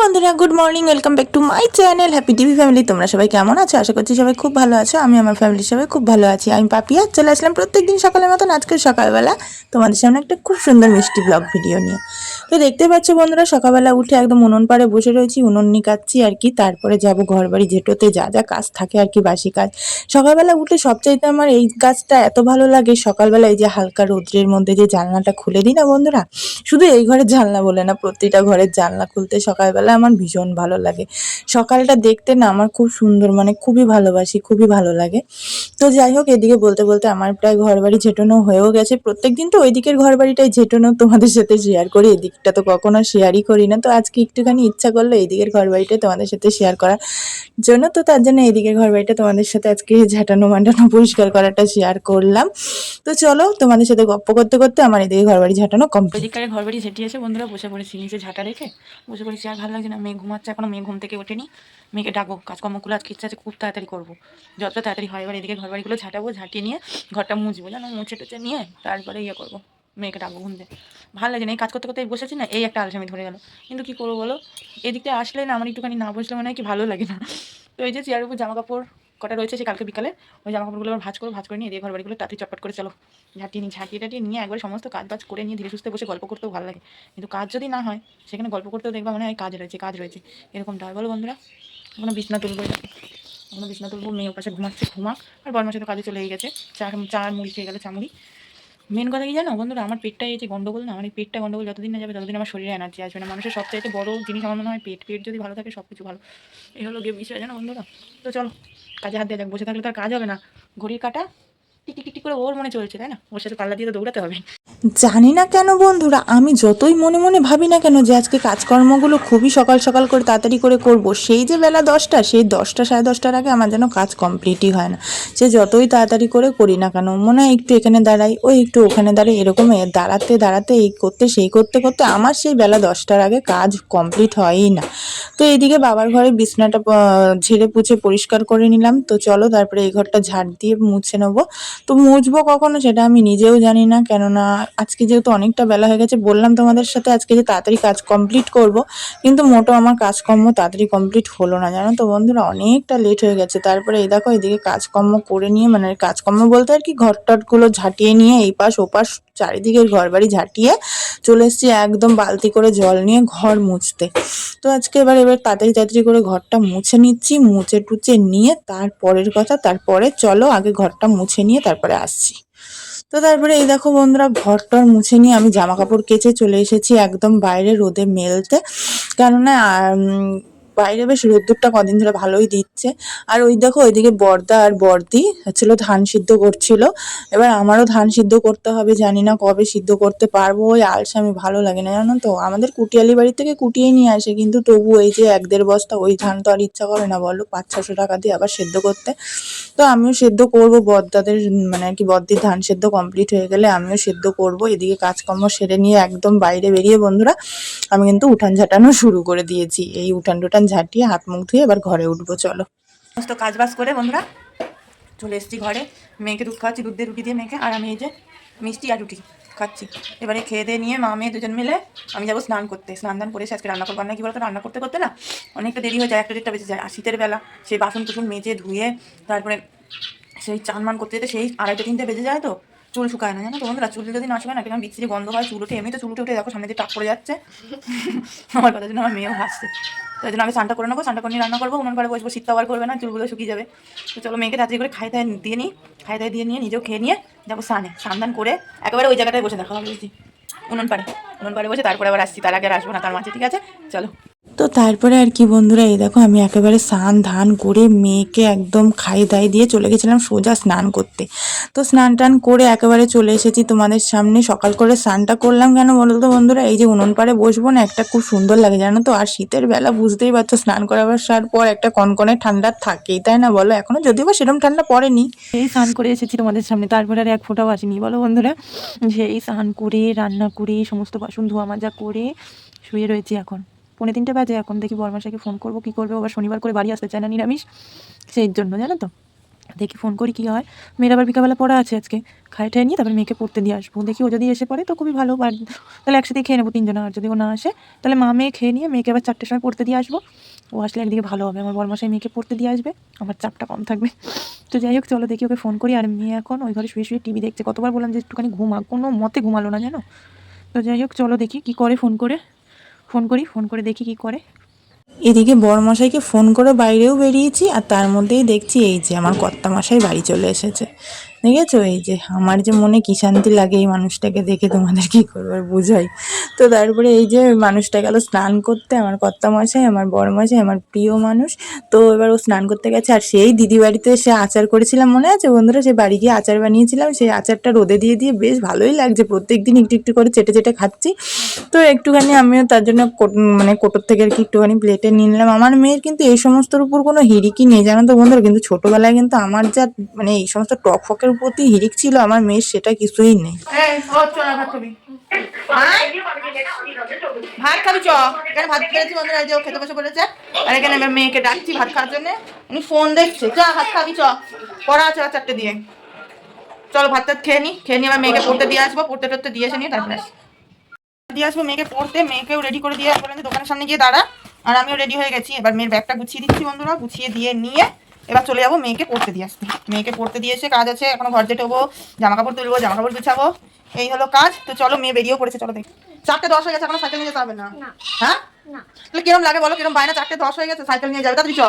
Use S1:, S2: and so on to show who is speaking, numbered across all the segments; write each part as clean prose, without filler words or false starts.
S1: বন্ধুরা, good morning, welcome back to my channel happy TV family. তোমরা সবাই কেমন আছো? আশা করছি সবাই খুব ভালো আছো। আমি আমার ফ্যামিলির সবাই খুব ভালো আছি। আমি পাপিয়া চলে আসলাম প্রত্যেকদিন সকালের মতন আজকের সকালবেলা তোমাদের সামনে একটা খুব সুন্দর মিষ্টি ব্লগ ভিডিও নিয়ে। তো দেখতে পাচ্ছ বন্ধুরা, সকালবেলা উঠে একদম উনুন পাড়ে বসে রয়েছি, উনুন নিকাচ্ছি আর কি। তারপরে যাব ঘর বাড়ি ঝেঁটোতে, যা যা কাজ থাকে আর কি, বাসি কাজ। সকালবেলা উঠে সবচাইতে আমার এই কাজটা এত ভালো লাগে, সকালবেলা এই যে হালকা রৌদ্রের মধ্যে যে জানলাটা খুলে দিই না বন্ধুরা, শুধু এই ঘরের জানলা বলে না, প্রতিটা ঘরের জানলা খুলতে সকালবেলা আমার ভীষণ ভালো লাগে। সকালটা দেখতে না আমার খুব সুন্দর, মানে খুবই ভালোবাসি, খুবই ভালো লাগে। তো যাই হোক, এদিকে বলতে বলতে আমার প্রায় ঘর বাড়ি ঝেঁটানো হয়েও গেছে। প্রত্যেকদিন তো ওই দিকের ঘর বাড়িটাই ঝেঁটানো তোমাদের সাথে শেয়ার করি, এদিকটা তো কখনো শেয়ারই করি না। তো আজকে একটুখানি ইচ্ছা করলো এই দিকের ঘর বাড়িটাই তোমাদের সাথে শেয়ার করার জন্য। তো তার জন্য এইদিকের ঘর বাড়িটা তোমাদের সাথে আজকে ঝাঁটানো মাটানো পরিষ্কার করাটা শেয়ার করলাম। তো চলো, তোমাদের সাথে গপ্প করতে করতে আমার এদিকে ঘর বাড়ি ঝাঁটানো কমপ্লিট।
S2: ওইদিককারে ঘর বাড়ি ঝেঁটিয়ে এসে বন্ধুরা বসে পড়েছি, নিচে ঝাঁটা রেখে বসে পড়েছি। আর ভালো লাগছে না, মেয়ে ঘুমাচ্ছে এখনো, মেয়ে ঘুম থেকে ওঠেনি। মেয়েকে ডাকবো, কাজকর্মগুলো আজকে ইচ্ছা আছে খুব তাড়াতাড়ি করবো, যতটা তাড়াতাড়ি হয়। এবার এদিকে ঘর বাড়িগুলো ঝাঁটাবো, ঝাঁটিয়ে নিয়ে ঘরটা মুছবো, জানো, মুছে টুছে নিয়ে তারপরে ইয়ে করবো, মেয়েকে ডাকবো ঘুম থেকে। ভালো লাগে না, এই কাজ করতে করতে বসেছি না, এই একটা আলসামি ধরে গেল। কিন্তু কি করবো বলো, এদিকটা আসলে না আমার একটুখানি না বসলে মনে হয় কি ভালো লাগে না। তো এই যে চেয়ারের উপর জামা কাপড় কটা রয়েছে, সে কালকে বিকালে ওই জামা কাপড়গুলো আবার ভাঁজ করে নিয়ে দিয়ে ঘর বাড়িগুলো তাড়াতাড়ি চটপট করে চলো ঝাঁটিয়ে টাটিয়ে নিয়ে একবার সমস্ত কাজ বাজ করে নিয়ে ধীরে সুস্থে বসে গল্প করতেও ভালো লাগে। কিন্তু কাজ যদি না হয়, সেখানে গল্প করতেও দেখবা মনে হয় কাজ রয়েছে এরকমটা হয়। বলো বন্ধুরা, এখনো বিছনা তুলবো, এখনো বিছনা তুলবো, মেয়ে পাশে ঘুমাচ্ছে, ঘুমাক। আর বর্মার সাথে কাজে চলে গেছে, চা মুড়ি খেয়ে গেলে চা মুড়ি। মেন কথা কি জানো বন্ধুরা, আমার পেটটা এই যে গন্ডগোল না, আমার এই পেটটা গন্ডগোল যতদিন না যাবে ততদিন আমার শরীরে এনার্জি আসবে না। মানুষের সবচাইতে বড় জিনিস আমার মনে হয় পেট। পেট যদি ভালো থাকে সব কিছু ভালো। এই হলো গিয়ে বিষয়, জানো বন্ধুরা। তো চলো কাজে হাত দেওয়া যাক, বসে থাকলে তার কাজ হবে না। ঘড়ির কাটা টিক টিক টিক করে ওর মনে চলছে, তাই না? ওর সাথে পাল্লা দিয়ে তো দৌড়াতে হবে।
S1: জানি না কেন বন্ধুরা, আমি যতই মনে মনে ভাবি না কেন যে আজকে কাজকর্মগুলো খুবই সকাল সকাল করে তাড়াতাড়ি করে করব, সেই যে বেলা 10টা, সেই 10টা সাড়ে 10টার আগে আমার যেন কাজ কমপ্লিটই হয় না। সে যতই তাড়াতাড়ি করে করি না কেন, মনে হয় একটু এখানে দাঁড়াই, ওই একটু ওখানে দাঁড়াই, এরকম দাঁড়াতে দাঁড়াতে এই করতে সেই করতে করতে আমার সেই বেলা 10টার আগে কাজ কমপ্লিট হয়ই না। তো এইদিকে বাবার ঘরে বিছনাটা ঝেড়ে পুছে পরিষ্কার করে নিলাম। তো চলো তারপরে এই ঘরটা ঝাড় দিয়ে মুছে নেবো। তো মুছবো কখনো সেটা আমি নিজেও জানি না, কেননা আজকে যেহেতু অনেকটা বেলা হয়ে গেছে, বললাম তোমাদের সাথে আজকে যে তাড়াতাড়ি কাজ কমপ্লিট করব, কিন্তু মোটো আমার কাজকর্ম তাড়াতাড়ি কমপ্লিট হলো না, জানো তো বন্ধুরা, অনেকটা লেট হয়ে গেছে। তারপরে এই দেখো এদিকে কাজকর্ম করে নিয়ে, মানে কাজকর্ম বলতে আর কি, ঘর টরগুলো ঝাঁটিয়ে নিয়ে এই পাশ ওপাশ চারিদিকে ঘর বাড়ি ঝাঁটিয়ে চলে এসেছি একদম বালতি করে জল নিয়ে ঘর মুছতে। তো আজকে এবার তাড়াতাড়ি তাড়াতাড়ি করে ঘরটা মুছে নিচ্ছি, মুছে টুচে নিয়ে তারপরের কথা, তারপরে চলো আগে ঘরটা মুছে নিয়ে তারপরে আসছি। তো তারপরে এই দেখো বন্ধুরা, ঘর টর মুছে নিয়ে আমি জামা কাপড় কেচে চলে এসেছি একদম বাইরে রোদে মেলতে। কেননা বাইরে বেশ রোদ্দুরটা কদিন ধরে ভালোই দিচ্ছে। আর ওই দেখো ওইদিকে বর্দা আর বর্দি হচ্ছিল ধান সিদ্ধ করছিল। এবার আমারও ধান সিদ্ধ করতে হবে, জানি না কবে সিদ্ধ করতে পারবো। ওই আলসামি ভালো লাগে না, জানো তো, আমাদের কুটিয়ালি বাড়ি থেকে কুটিয়ে নিয়ে আসে, কিন্তু তবু এই যে 1-1.5 বস্তা ওই ধান তো আর ইচ্ছা করে না বলো 500-600 টাকা দিয়ে আবার সেদ্ধ করতে। তো আমিও সেদ্ধ করব বড়দাদের, মানে আর কি বড়দির ধান সেদ্ধ কমপ্লিট হয়ে গেলে আমিও সেদ্ধ করব। এদিকে কাজকর্ম সেরে নিয়ে একদম বাইরে বেরিয়ে বন্ধুরা আমি কিন্তু উঠান ঝাঁটানো শুরু করে দিয়েছি। এই উঠান টুঠান ঝাঁটিয়ে হাত মুখ ধুয়ে এবার ঘরে উঠবো, চলো।
S2: সমস্ত কাজ বাজ করে বন্ধুরা চলে এসেছি ঘরে। মেয়েকে দুধ খাওয়াচ্ছি, দুধ দিয়ে রুটি দিয়ে মেয়েকে, আর আমি এই যে মিষ্টি আর রুটি খাচ্ছি। এবারে খেয়ে দিয়ে নিয়ে মা মেয়ে দুজন মিলে আমি যাবো স্নান করতে। স্নান দান করে আজকে রান্না করবো। না কি বলতো, রান্না করতে করতে না অনেকটা দেরি হয়ে যায়, 1-1:30 বেজে যায়। আর শীতের বেলা সেই বাসন কুসন মেজে ধুয়ে তারপরে সেই চান মান করতে যেতে সেই 2:30-3টে বেজে যায়। তো চুল শুকায় না, জানো তো বন্ধুরা, চুল যদি না শুকায় না কেমন বিচ্ছিরি গন্ধ হয়, চুল উঠে, এমনি তো চুল উঠে দেখো সামনে দিয়ে টাক পড়ে যাচ্ছে। আমার কথার জন্য আমার মেয়েও হাসছে। তো এই জন্য আমি স্নানটা করে নেবো, স্নানটা করে নিয়ে রান্না করবো, উনুন পাড়ে বসবো, শীত তো আবার করবে না, চুলগুলো শুকিয়ে যাবে। তো চলো মেয়েকে তাড়াতাড়ি করে খাই দাই দিয়ে নিই, খাই দাই দিয়ে নিয়ে নিজেও খেয়ে নিয়ে যাবো স্নানে। স্নান করে একেবারে ওই জায়গাটায় বসে দেখা হবে, বুঝছি, উনুন পাড়ে বসে তারপরে আবার আসছি, তার আগে আর আসবো না তার মাঝে, ঠিক আছে চলো।
S1: তো তারপরে আর কি বন্ধুরা, এই দেখো আমি একেবারে স্নান ধান করে মেয়েকে একদম খাই দাই দিয়ে চলে গেছিলাম সোজা স্নান করতে। তো স্নান টান করে একেবারে চলে এসেছি তোমাদের সামনে। সকাল করে স্নানটা করলাম কেন বলো তো বন্ধুরা, এই যে উনুন পাড়ে বসবো না, একটা খুব সুন্দর লাগে জানো তো। আর শীতের বেলা বুঝতেই পারছো, স্নান করাবার পর একটা কনকনে ঠান্ডা থাকেই, তাই না বলো। এখনো যদিও বা সেরকম ঠান্ডা পড়েনি।
S2: এই স্নান করে এসেছি তোমাদের সামনে, তারপরে আর এক ফোঁটাও আসেনি, বলো বন্ধুরা। সেই স্নান করে রান্না করে সমস্ত বাসন ধোয়া মাজা করে শুয়ে রয়েছি। এখন 2:45 বাজে। এখন দেখি বরমাসাকে ফোন করবো, কী করবে, আবার শনিবার করে বাড়ি আসতে চায় না, নিরামিষ, সেই জন্য জানো তো। দেখি ফোন করি কী হয়। মেয়ের আবার বিকালবেলা পড়া আছে আজকে, খাই ঠাই নিয়ে তারপরে মেয়েকে পড়তে দিয়ে আসবো। দেখি ও যদি এসে পড়ে তো খুবই ভালো, তাহলে একসাথেই খেয়ে নেবো তিনজনে। আর যদি ও না আসে তাহলে মা মেয়ে খেয়ে নিয়ে মেয়েকে আবার 4টের সময় পড়তে দিয়ে আসবো। ও আসলে একদিকে ভালো হবে, আমার বড়মশাই মেয়েকে পড়তে দিয়ে আসবে, আমার চাপটা কম থাকবে। তো যাই হোক চলো দেখি ওকে ফোন করি। আর মেয়ে এখন ওই ঘরে শুয়ে শুয়ে টিভি দেখছে। কতবার বললাম যে একটুখানি ঘুমা, কোনো মতে ঘুমালো না জানো। তো যাই হোক চলো দেখি কী করে, ফোন করে দেখি কী করে।
S1: এদিকে বড়মশাইকে ফোন করে বাইরেও বেরিয়েছি, আর তার মধ্যেই দেখছি এই যে আমার কর্তামশাই বাড়ি চলে এসেছে। দেখেছো, এই যে আমার যে মনে কি শান্তি লাগে এই মানুষটাকে দেখে, তোমাদের কি করবো আর বুঝাই। তো তারপরে এই যে মানুষটা গেল স্নান করতে, আমার কর্তামশাই, আমার বড়মশাই, আমার প্রিয় মানুষ। তো এবার ও স্নান করতে গেছে, আর সেই দিদি বাড়িতে সে আচার করেছিলাম মনে আছে বন্ধুরা, সে বাড়ি গিয়ে আচার বানিয়েছিলাম, সেই আচারটা রোদে দিয়ে দিয়ে বেশ ভালোই লাগছে, প্রত্যেকদিন একটু একটু করে চেটে চেটে খাচ্ছি। তো একটুখানি আমিও তার জন্য মানে কোটোর থেকে আর কি একটুখানি প্লেটে নিয়ে নিলাম। আমার মেয়ের কিন্তু এই সমস্তর উপর কোনো হিড়িকই নেই জানো তো বন্ধুরা, কিন্তু ছোটোবেলায় কিন্তু আমার যা মানে এই সমস্ত টক ফকের প্রতি হিড়িক ছিল, আমার মেয়ের সেটা কিছুই নেই।
S2: ভাত খাবি চ, এখানে ভাত খেয়েছি বন্ধুরা, এই যে ও খেতে বসে পড়েছে। আর এখানে আমি মেয়েকে ডাকছি ভাত খাওয়ার জন্য, উনি ফোন দেখছে। চ ভাত খাবি চ, পড়া আছে 4টে দিয়ে। চলো ভাত টাত খেয়ে নি, খেয়ে নিয়ে আবার মেয়েকে পড়তে দিয়ে আসবো, পড়তে টড়তে দিয়ে এসে নিয়ে তারপরে দিয়ে আসবো মেয়েকে পড়তে। মেয়েকেও রেডি করে দিয়ে বলেন দোকানের সামনে গিয়ে দাঁড়া। আর আমিও রেডি হয়ে গেছি, এবার মেয়ের ব্যাগটা গুছিয়ে দিচ্ছি বন্ধুরা, গুছিয়ে দিয়ে নিয়ে এবার চলে যাবো মেয়েকে পড়তে দিয়ে আসতে। মেয়েকে পড়তে দিয়ে এসে কাজ আছে, এখনো ঘর যেটবো, জামা কাপড় তুলবো, জামা কাপড় গুছাবো, এই হলো কাজ। তো চলো মেয়ে বেরিয়েও পড়েছে, চলো দেখি। 4টে 10 হয়ে গেছে, এখনো সাইকেল নিয়ে যেতে হবে না? হ্যাঁ, তাহলে কিরম লাগে বলো, কিরম বাইরে 4টে 10 হয়ে গেছে, সাইকেল নিয়ে যাবে, তাড়াতাড়ি চ।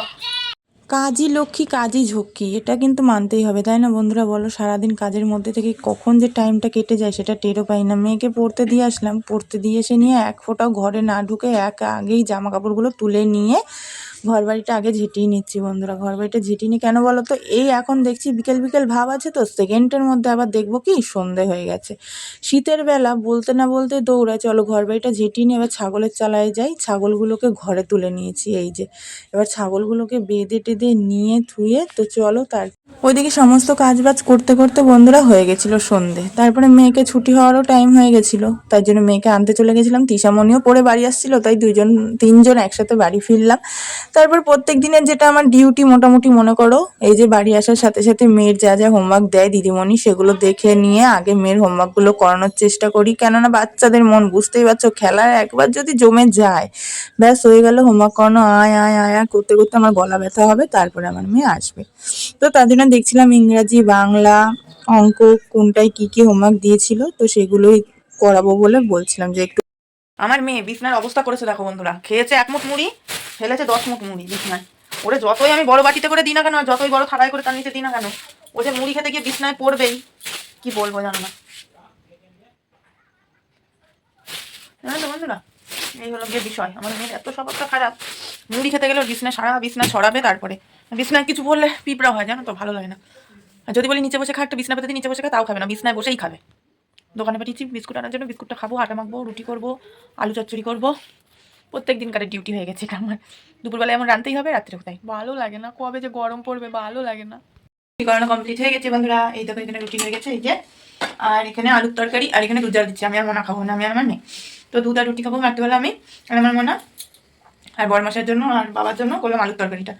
S1: কাজই লক্ষ্মী কাজই ঝক্কি, এটা কিন্তু মানতেই হবে, তাই না বন্ধুরা বলো। সারাদিন কাজের মধ্যে থেকে কখন যে টাইমটা কেটে যায় সেটা টেরও পাই না। মেয়েকে পড়তে দিয়ে আসলাম, পড়তে দিয়ে এসে নিয়ে এক ফোঁটাও ঘরে না ঢুকে আগেই জামা কাপড়গুলো তুলে নিয়ে ঘর বাড়িটা আগে ঝিটিয়ে নিচ্ছি বন্ধুরা। ঘর বাড়িটা ঝিটিয়ে নিই কেন বলো তো, এই এখন দেখছি বিকেল বিকেল ভাব আছে, তো সেকেন্ডের মধ্যে আবার দেখবো কি সন্ধে হয়ে গেছে। শীতের বেলা বলতে না বলতে দৌড়ায়, চলো ঘর বাড়িটা ঝিটিয়ে নিয়ে এবার ছাগলের চালায় যাই। ছাগলগুলোকে ঘরে তুলে নিয়েছি, এই যে এবার ছাগলগুলোকে বেঁধে টেঁধে নিয়ে থুয়ে তো চলো তার ওইদিকে সমস্ত কাজবাজ করতে করতে বন্ধুরা হয়ে গেছিলো সন্ধে। তারপরে মেয়েকে ছুটি হওয়ারও টাইম হয়ে গেছিলো, তাই জন্য মেয়েকে আনতে চলে গেছিলাম। তিশামণিও পড়ে বাড়ি আসছিল, তাই তিনজন একসাথে বাড়ি ফিরলাম। তারপর প্রত্যেক দিনের যেটা আমার ডিউটি মোটামুটি মনে করো, এই যে বাড়ি আসার সাথে সাথে মেয়ের যা যা হোমওয়ার্ক দেয় দিদিমণি, সেগুলো দেখে নিয়ে আগে মেয়ের হোমওয়ার্কগুলো করানোর চেষ্টা করি। কেননা বাচ্চাদের মন বুঝতেই পারছো, খেলার একবার যদি জমে যায় ব্যাস হয়ে গেল, হোমওয়ার্ক করানো আয় আয় আয় আয় করতে করতে আমার গলা ব্যথা হবে, তারপরে আমার মেয়ে আসবে। তো তার জন্য দেখছিলাম ইংরাজি, বাংলা, অঙ্ক কোনটায় কি কি হোমওয়ার্ক দিয়েছিল, তো সেগুলোই করাবো বলে বলছিলাম যে একটু।
S2: আমার মেয়ে বিছনার অবস্থা করেছে দেখো বন্ধুরা, খেয়েছে 1 মুঠ মুড়ি, ফেলেছে 10 মুঠ মুড়ি বিছনায়। ওরে যতই আমি বড় বাটিতে করে দিই না কেন, আর যতই বড় থালায় করে তার নিচে দিই না কেন, ও যে মুড়ি খেতে গিয়ে বিছনায় পড়বেই, কি বলবো জানো না। জানো তো বন্ধুরা, এই হলো গিয়ে বিষয়, আমার মেয়ের এত স্বভাবটা খারাপ। মুড়ি খেতে গেলে বিছনায় সারা বিছনা ছড়াবে, তারপরে বিছনায় কিছু বললে পিঁপড়া হয় জানো তো, ভালো লাগে না। আর যদি বলি নিচে বসে খা, একটা বিছনা পেতে নিচে বসে খা, তাও খাবে না, বিছনায় বসেই খাবে। দোকানে পাঠিয়েছি বিস্কুট আনার জন্য, বিস্কুটটা খাবো, আটা মাখবো, রুটি করবো, আলু চচ্চড়ি করবো। প্রত্যেক দিনকারের ডিউটি হয়ে গেছে এটা আমার। দুপুরবেলায় এমন রানতেই হবে, রাত্রে কোথায় ভালো লাগে না, কবে যে গরম পড়বে ভালো লাগে না। রুটি করানো কমপ্লিট হয়ে গেছে বন্ধুরা, এই দেখো এখানে রুটি হয়ে গেছে এই যে, আর এখানে আলুর তরকারি, আর এখানে দুধ জাল দিচ্ছি। আমি আর মনা খাবো না, আমি আর আমার মেয়ে। তো দুধ আর রুটি খাবো রাত্রিবেলা আমি আর আমার মনা, আর বড়মাসের জন্য আর বাবার জন্য করলাম আলুর তরকারিটা।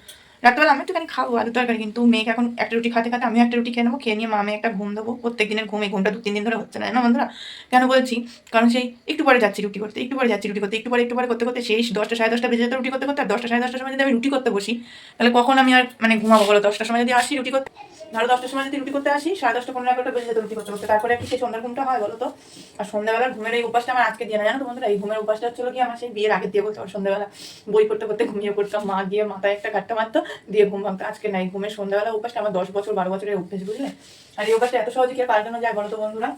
S2: রাত্রেবেলা আমি একটুখানি খাবো আলুর তরকারি, কিন্তু মেয়েকে এখন একটা রুটি খাতে খাতে আমি একটা রুটি খেয়ে নেবো, খেয়ে নিয়ে মামে একটা ঘুম দেবো। প্রত্যেক দিনের ঘুম, এই ঘুমটা 2-3 দিন ধরে হচ্ছে না বন্ধুরা। কেন বলছি, কারণ সেই একটু পরে যাচ্ছি রুটি করতে, একটু পরে যাচ্ছি রুটি করতে, একটু পরে করতে করতে সেই 10টা 10:30 বেজে যেত রুটি করতে করতে। আর 10টা 10:30 সময় যদি আমি রুটি করতে বসি, তাহলে কখন আমি আর মানে ঘুমাবো বলো। 10টার সময় যদি আসি রুটি করতে, ধরো 10টার সময় যদি রুটি করতে আসি, 10:30 15-11টা বেজে যেত রুটি করতে করতে, তারপরে একটু সেই সন্ধ্যার ঘুমটা হয় বলো তো। আর সন্ধ্যাবেলার ঘুমের এই উপাসটা আমার আজকে দিয়ে না জানো তো বন্ধুরা। এই ঘুমের উপাসটা হচ্ছিল কি আমার সেই বিয়ের আগে দিয়ে বলতো, সন্ধ্যাবেলা বই পড়তে পড়তে ঘুমিয়ে পড়তাম, মা গিয়ে মাথায় একটা ঘাটটা মারতো, দিয়ে ঘুম ভাঙতো। আজকে নাই, ঘুমের সন্ধ্যাবেলা উপাসটা আমার 10 বছর 12 বছরের অভ্যেস, বুঝলে। আর এই উপাসটা এত সহজে কি পাল্টানো যায় বলো তো বন্ধুরা।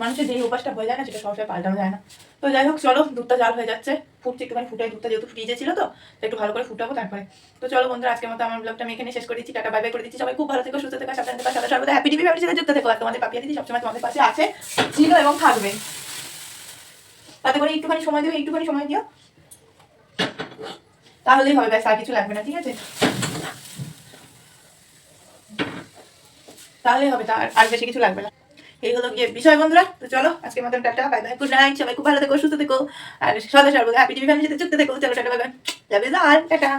S2: মানুষের যে উপাসটা হয়ে যায় না, সেটা সহজে পাল্টানো যায় না। তো যাই হোক চলো, দুধটা জাল হয়ে যাচ্ছে, ফুটছে একটুখানি, ফুটাই দুধটা যেহেতু ফ্রিজে ছিল, তো একটু ভালো করে ফুটাবো তারপরে। তো চলো বন্ধুরা, আজকের মতো আমার ব্লগটা আমি এখানে শেষ করে দিচ্ছি। টাটা বাই বাই করে দিচ্ছি। সবাই খুব ভালো থেকো, সুস্থ থেকো, সাবধানে থেকো, সদা সর্বদা হ্যাপি টিভি ফ্যামিলির সাথে যুক্ত থেকো। আর তোমাদের পাপিয়া দিদি সবসময় তোমাদের পাশে আছে, ছিল এবং থাকবে। তাতে করে একটুখানি সময় দিও, একটুখানি সময় দিও, তাহলেই হবে, ব্যাস আর কিছু লাগবে না, ঠিক আছে। তাহলেই হবে, তার আর বেশি কিছু লাগবে না। এই হলো গিয়ে বিষয় বন্ধুরা। তো চলো আজকে মতন tata bye by, good night. সবাই খুব ভালো থেকো, সুস্থ থেকো, আর সদা সর্বদা হ্যাপি টিভি ফ্যামিলির সাথে যুক্ত থেকো। চলো tata bye bye, love you all, tata.